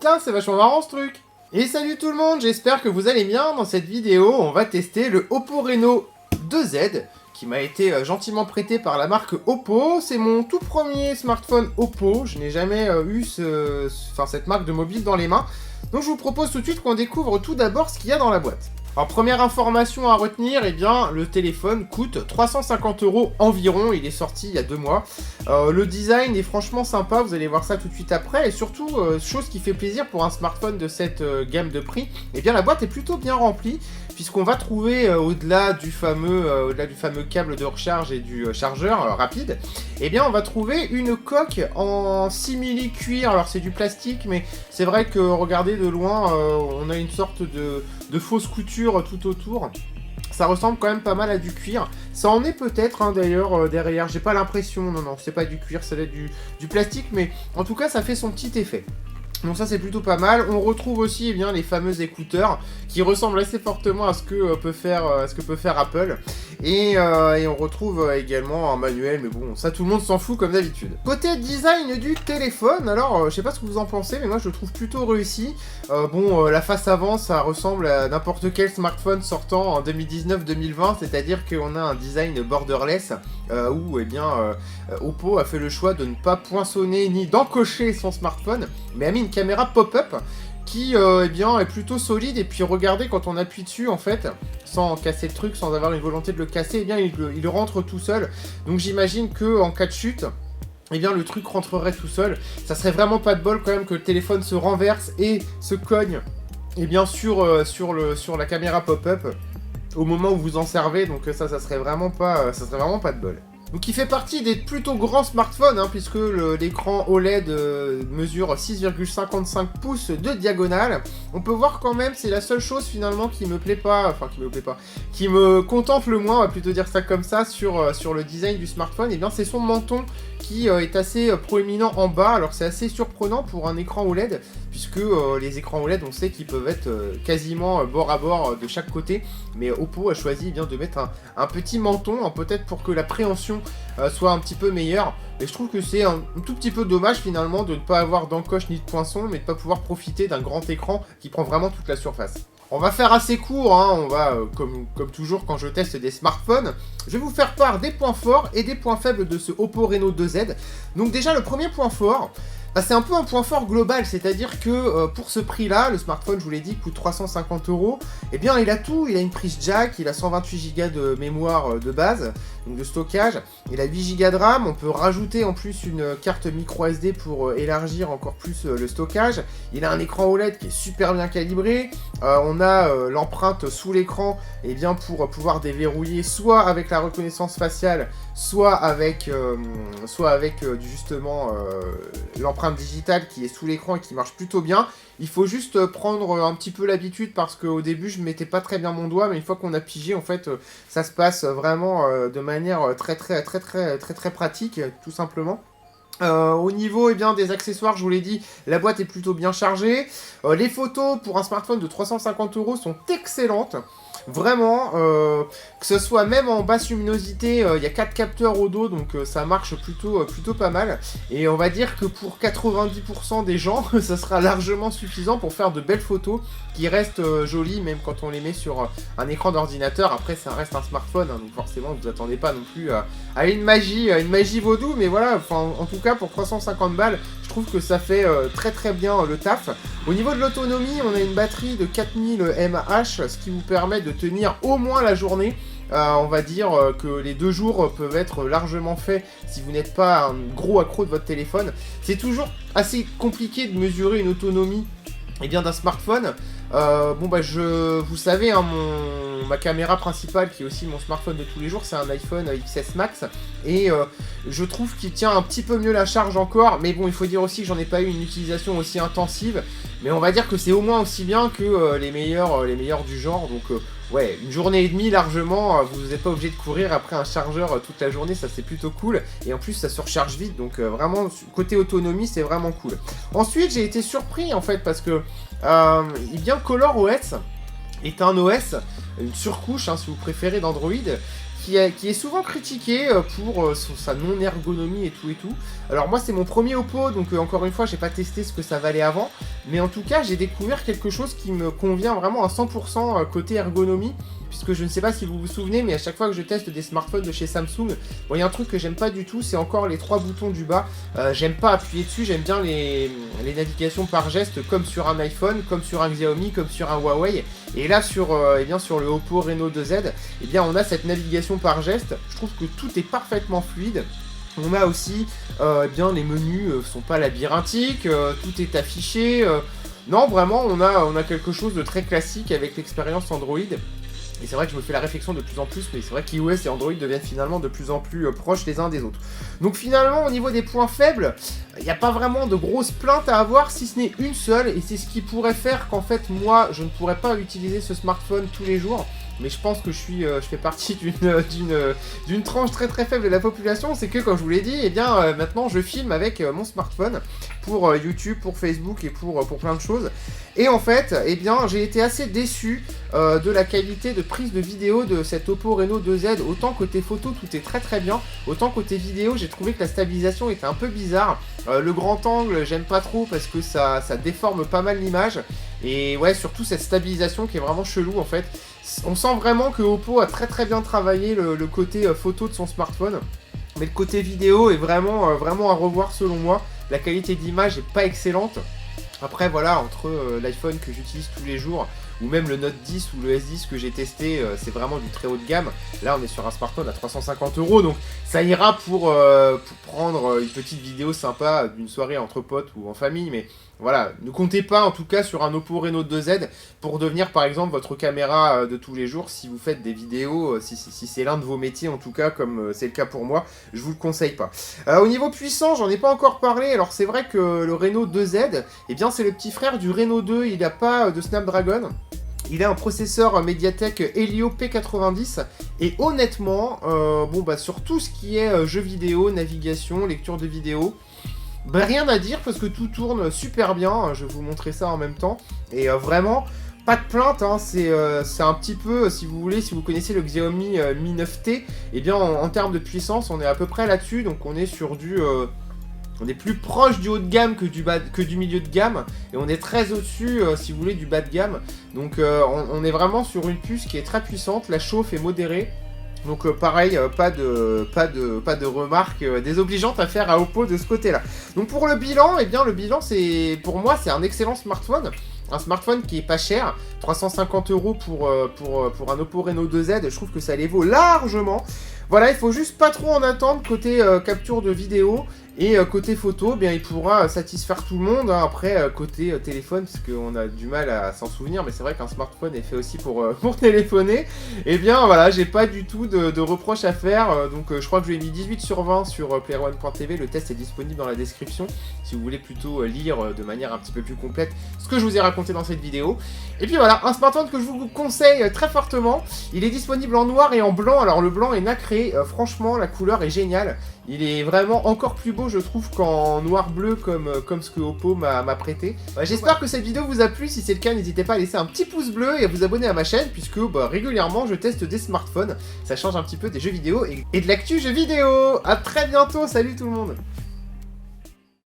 Putain, c'est vachement marrant ce truc. Et salut tout le monde, j'espère que vous allez bien. Dans cette vidéo, on va tester le Oppo Reno 2Z, qui m'a été gentiment prêté par la marque Oppo. C'est mon tout premier smartphone Oppo. Je n'ai jamais eu cette marque de mobile dans les mains. Donc je vous propose tout de suite qu'on découvre tout d'abord ce qu'il y a dans la boîte. Alors première information à retenir, eh bien le téléphone coûte 350 € environ, il est sorti il y a 2 mois. Le design est franchement sympa, vous allez voir ça tout de suite après, et surtout, chose qui fait plaisir pour un smartphone de cette gamme de prix, eh bien la boîte est plutôt bien remplie, puisqu'on va trouver au-delà du fameux câble de recharge et du chargeur rapide, eh bien on va trouver une coque en simili cuir. Alors c'est du plastique, mais c'est vrai que regardez de loin, on a une sorte de fausse couture tout autour. Ça ressemble quand même pas mal à du cuir. Ça en est peut-être hein, d'ailleurs derrière. J'ai pas l'impression. Non, c'est pas du cuir, ça doit être du plastique, mais en tout cas ça fait son petit effet. Donc ça c'est plutôt pas mal. On retrouve aussi eh bien, les fameux écouteurs qui ressemblent assez fortement à ce que peut faire Apple. Et on retrouve également un manuel, mais bon, ça tout le monde s'en fout comme d'habitude. Côté design du téléphone, alors je sais pas ce que vous en pensez, mais moi je le trouve plutôt réussi. La face avant, ça ressemble à n'importe quel smartphone sortant en 2019-2020, c'est-à-dire qu'on a un design borderless, où eh bien, Oppo a fait le choix de ne pas poinçonner ni d'encocher son smartphone, mais a mis une caméra pop-up qui eh bien, est plutôt solide. Et puis regardez, quand on appuie dessus en fait, sans casser le truc, sans avoir une volonté de le casser, eh bien il rentre tout seul. Donc j'imagine que en cas de chute, eh bien le truc rentrerait tout seul. Ça serait vraiment pas de bol quand même que le téléphone se renverse et se cogne eh bien, sur la caméra pop-up au moment où vous en servez. Donc ça serait vraiment pas de bol. Donc il fait partie des plutôt grands smartphones, hein, puisque l'écran OLED mesure 6,55 pouces de diagonale. On peut voir quand même, c'est la seule chose finalement qui me contente le moins, on va plutôt dire ça comme ça, sur le design du smartphone. Et bien c'est son menton qui est assez proéminent en bas. Alors c'est assez surprenant pour un écran OLED, puisque les écrans OLED on sait qu'ils peuvent être quasiment bord à bord de chaque côté, mais Oppo a choisi eh bien, de mettre un petit menton, hein, peut-être pour que l'appréhension soit un petit peu meilleure. Et je trouve que c'est un tout petit peu dommage finalement de ne pas avoir d'encoche ni de poinçon, mais de ne pas pouvoir profiter d'un grand écran qui prend vraiment toute la surface. On va faire assez court, hein. On va, comme toujours quand je teste des smartphones, je vais vous faire part des points forts et des points faibles de ce Oppo Reno 2Z. Donc déjà le premier point fort, c'est un peu un point fort global, c'est-à-dire que pour ce prix-là, le smartphone, je vous l'ai dit, coûte 350 €. Eh bien, il a tout, il a une prise jack, il a 128 Go de mémoire de base, donc de stockage, il a 8 Go de RAM, on peut rajouter en plus une carte micro SD pour élargir encore plus le stockage. Il a un écran OLED qui est super bien calibré, on a l'empreinte sous l'écran eh bien, pour pouvoir déverrouiller soit avec la reconnaissance faciale, soit avec justement l'empreinte digitale qui est sous l'écran et qui marche plutôt bien. Il faut juste prendre un petit peu l'habitude, parce qu'au début je ne mettais pas très bien mon doigt, mais une fois qu'on a pigé en fait ça se passe vraiment de manière très pratique, tout simplement. Au niveau eh bien, des accessoires, je vous l'ai dit, la boîte est plutôt bien chargée. Les photos pour un smartphone de 350 € sont excellentes. Vraiment, que ce soit même en basse luminosité, il y a 4 capteurs au dos, donc ça marche plutôt pas mal. Et on va dire que pour 90% des gens, ça sera largement suffisant pour faire de belles photos qui restent jolies, même quand on les met sur un écran d'ordinateur. Après, ça reste un smartphone, hein, donc forcément, vous attendez pas non plus à une magie vaudou, mais voilà, en tout cas, pour 350 balles, je trouve que ça fait très bien le taf. Au niveau de l'autonomie, on a une batterie de 4000 mAh, ce qui vous permet de tenir au moins la journée. On va dire que les 2 jours peuvent être largement faits si vous n'êtes pas un gros accro de votre téléphone. C'est toujours assez compliqué de mesurer une autonomie eh bien, d'un smartphone. Vous savez, hein, ma caméra principale, qui est aussi mon smartphone de tous les jours, c'est un iPhone XS Max, et je trouve qu'il tient un petit peu mieux la charge encore, mais bon, il faut dire aussi que j'en ai pas eu une utilisation aussi intensive, mais on va dire que c'est au moins aussi bien que les meilleurs du genre. Donc ouais, une journée et demie largement, vous n'êtes pas obligé de courir après un chargeur toute la journée, ça c'est plutôt cool, et en plus ça se recharge vite, donc vraiment côté autonomie c'est vraiment cool. Ensuite j'ai été surpris en fait, parce que ColorOS est un OS, une surcouche hein, si vous préférez d'Android, qui est souvent critiqué pour sa non-ergonomie et tout et tout. Alors moi c'est mon premier Oppo, donc encore une fois j'ai pas testé ce que ça valait avant, mais en tout cas j'ai découvert quelque chose qui me convient vraiment à 100% côté ergonomie, puisque je ne sais pas si vous vous souvenez, mais à chaque fois que je teste des smartphones de chez Samsung, bon, il y a un truc que j'aime pas du tout, c'est encore les 3 boutons du bas. J'aime pas appuyer dessus, j'aime bien les navigations par geste, comme sur un iPhone, comme sur un Xiaomi, comme sur un Huawei. Et là sur, eh bien, sur le Oppo Reno 2Z, eh bien, on a cette navigation par geste. Je trouve que tout est parfaitement fluide. On a aussi, eh bien, les menus sont pas labyrinthiques, tout est affiché. Non, vraiment, on a quelque chose de très classique avec l'expérience Android. Et c'est vrai que je me fais la réflexion de plus en plus, mais c'est vrai qu'iOS et Android deviennent finalement de plus en plus proches les uns des autres. Donc finalement, au niveau des points faibles, il n'y a pas vraiment de grosses plaintes à avoir, si ce n'est une seule, et c'est ce qui pourrait faire qu'en fait, moi, je ne pourrais pas utiliser ce smartphone tous les jours. Mais je pense que je fais partie d'une tranche très très faible de la population, c'est que, comme je vous l'ai dit, eh bien, maintenant je filme avec mon smartphone pour YouTube, pour Facebook et pour plein de choses. Et en fait, eh bien, j'ai été assez déçu de la qualité de prise de vidéo de cet Oppo Reno 2Z. Autant côté photo, tout est très très bien, autant côté vidéo, j'ai trouvé que la stabilisation était un peu bizarre. Le grand angle, j'aime pas trop parce que ça déforme pas mal l'image. Et ouais, surtout cette stabilisation qui est vraiment chelou en fait. On sent vraiment que Oppo a très très bien travaillé le côté photo de son smartphone. Mais le côté vidéo est vraiment, vraiment à revoir selon moi. La qualité d'image est pas excellente. Après voilà, entre l'iPhone que j'utilise tous les jours, ou même le Note 10 ou le S10 que j'ai testé, c'est vraiment du très haut de gamme. Là on est sur un smartphone à 350 €, donc ça ira pour prendre une petite vidéo sympa d'une soirée entre potes ou en famille, mais voilà, ne comptez pas en tout cas sur un Oppo Reno 2Z pour devenir par exemple votre caméra de tous les jours si vous faites des vidéos, si c'est l'un de vos métiers en tout cas, comme c'est le cas pour moi, je vous le conseille pas. Au niveau puissant, j'en ai pas encore parlé, alors c'est vrai que le Reno 2Z, eh bien c'est le petit frère du Reno 2, il n'a pas de Snapdragon. Il a un processeur Mediatek Helio P90 et honnêtement, bon bah sur tout ce qui est jeux vidéo, navigation, lecture de vidéos, bah rien à dire parce que tout tourne super bien, je vais vous montrer ça en même temps, et vraiment, pas de plainte, hein. C'est un petit peu, si vous voulez, si vous connaissez le Xiaomi Mi 9T, et bien en termes de puissance, on est à peu près là-dessus, donc on est sur du... on est plus proche du haut de gamme que du milieu de gamme, et on est très au-dessus, si vous voulez, du bas de gamme. Donc on est vraiment sur une puce qui est très puissante, la chauffe est modérée. Donc pareil, pas de remarques désobligeantes à faire à Oppo de ce côté-là. Donc pour le bilan, eh bien le bilan, pour moi c'est un excellent smartphone. Un smartphone qui est pas cher, 350 € pour un Oppo Reno 2Z, je trouve que ça les vaut largement. Voilà, il faut juste pas trop en attendre côté capture de vidéo, et côté photo, bien il pourra satisfaire tout le monde, hein. Après côté téléphone, parce qu'on a du mal à s'en souvenir, mais c'est vrai qu'un smartphone est fait aussi pour téléphoner. Et bien voilà, j'ai pas du tout de reproches à faire, donc je crois que je lui ai mis 18 sur 20 sur playerone.tv, le test est disponible dans la description, si vous voulez plutôt lire de manière un petit peu plus complète ce que je vous ai raconté dans cette vidéo. Et puis voilà, un smartphone que je vous conseille très fortement, il est disponible en noir et en blanc, alors le blanc est nacré, franchement la couleur est géniale, il est vraiment encore plus beau je trouve qu'en noir-bleu comme ce que Oppo m'a prêté. J'espère que cette vidéo vous a plu, si c'est le cas n'hésitez pas à laisser un petit pouce bleu et à vous abonner à ma chaîne, puisque régulièrement je teste des smartphones, ça change un petit peu des jeux vidéo et de l'actu jeux vidéo. A très bientôt, salut tout le monde.